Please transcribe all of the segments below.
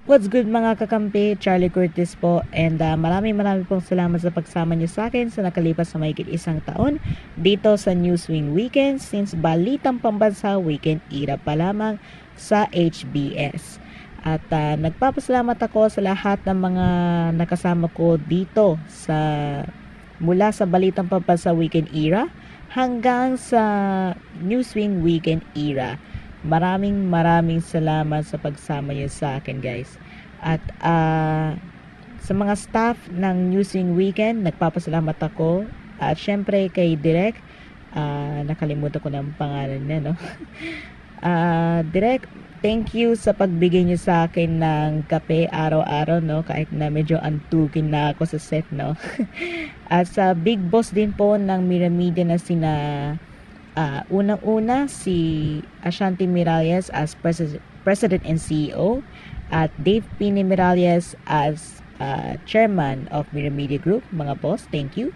What's good mga kakampi? Charlie Curtis po, and maraming pong salamat sa pagsama niyo sa akin sa nakalipas na mahigit isang taon dito sa Newswing Weekend, since Balitang Pambansa Weekend era pa lamang sa HBS. At nagpapasalamat ako sa lahat ng mga nakasama ko dito mula sa Balitang Pambansa Weekend era hanggang sa Newswing Weekend era. Maraming salamat sa pagsama niyo sa akin, guys. At sa mga staff ng Newswing Weekend, nagpapasalamat ako. At syempre kay Direk, nakalimutan ko na ang pangalan niya, no? Direk, thank you sa pagbigay niyo sa akin ng kape araw-araw, no? Kahit na medyo antukin na ako sa set, no? At sa big boss din po ng Mira Media na sina unang-una si Ashanti Miralles as President and CEO, at Dave Pini Miralles as Chairman of Mira Media Group. Mga boss, thank you.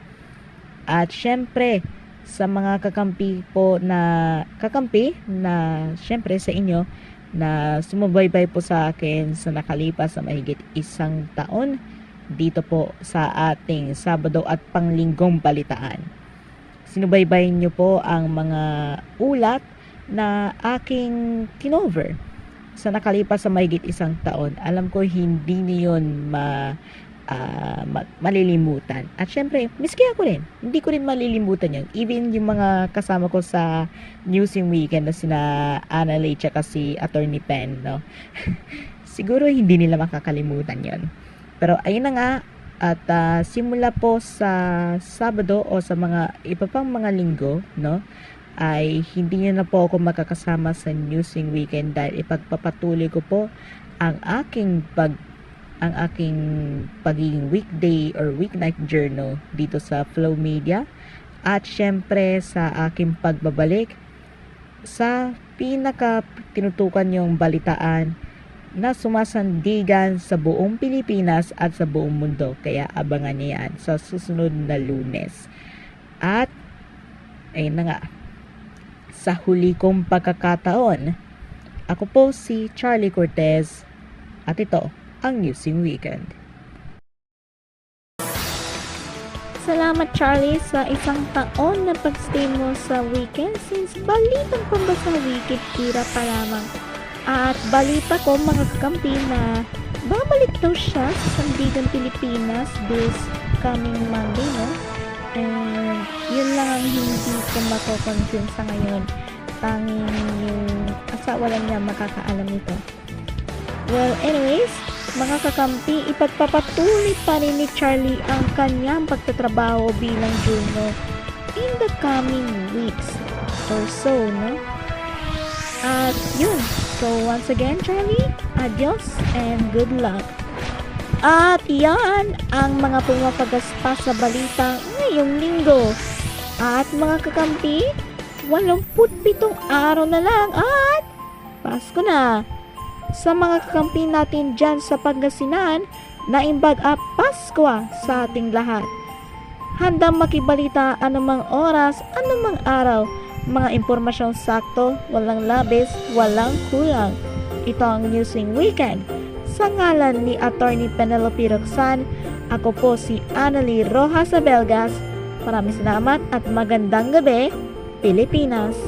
At syempre sa mga kakampi na syempre sa inyo na sumubaybay po sa akin sa nakalipas na mahigit isang taon dito po sa ating Sabado at Panglinggong Balitaan. Sinubaybayin niyo po ang mga ulat na aking kinover sa nakalipas sa mahigit isang taon. Alam ko hindi niyo yun malilimutan. At syempre, miski ako rin, hindi ko rin malilimutan yun. Even yung mga kasama ko sa Newswing Weekend na sina Ana Lay tsaka si Attorney Pen, no? Siguro hindi nila makakalimutan yun. Pero ayun na nga. At simula po sa Sabado o sa mga iba pang mga linggo, no, ay hindi niyo na po ako makakasama sa Newswing Weekend dahil ipagpapatuloy ko po ang aking pagiging weekday or weeknight journal dito sa Flow Media, at syempre sa aking pagbabalik sa pinaka tinutukan yung balitaan na sumasandigan sa buong Pilipinas at sa buong mundo. Kaya abangan niyo yan sa susunod na Lunes. At ayun na nga, sa huli kong pagkakataon, ako po si Charlie Cortez at ito ang Newswing Weekend. Salamat, Charlie, sa isang taon na pagstay mo sa weekend, since Balitang Pambansa Weekend era pa lamang. At balita ko mga kakampi na babalik daw siya sa Sandigan Pilipinas this coming Monday, no? And yun lang ang hindi ko mako-confirm sa ngayon. Tanging yung asawa lang niya makakaalam nito. Well, anyways, mga kakampi, ipagpapatuloy pa rin ni Charlie ang kanyang pagtatrabaho bilang journal in the coming weeks or so, no? At yun. So once again, Charlie, adios and good luck. At yan ang mga pumapagaspa sa balita ngayong linggo. At mga kakampi, 87 araw na lang at Pasko na. Sa mga kakampi natin dyan sa Pangasinan, naimbag at Pasko sa ating lahat. Handang makibalita anumang oras, anumang araw. Mga impormasyong sakto, walang labis, walang kulang. Ito ang Newswing Weekend. Sa ngalan ni Attorney Penelope Roxan, ako po si Annalie Rojas Abelgas. Maraming salamat at magandang gabi, Pilipinas!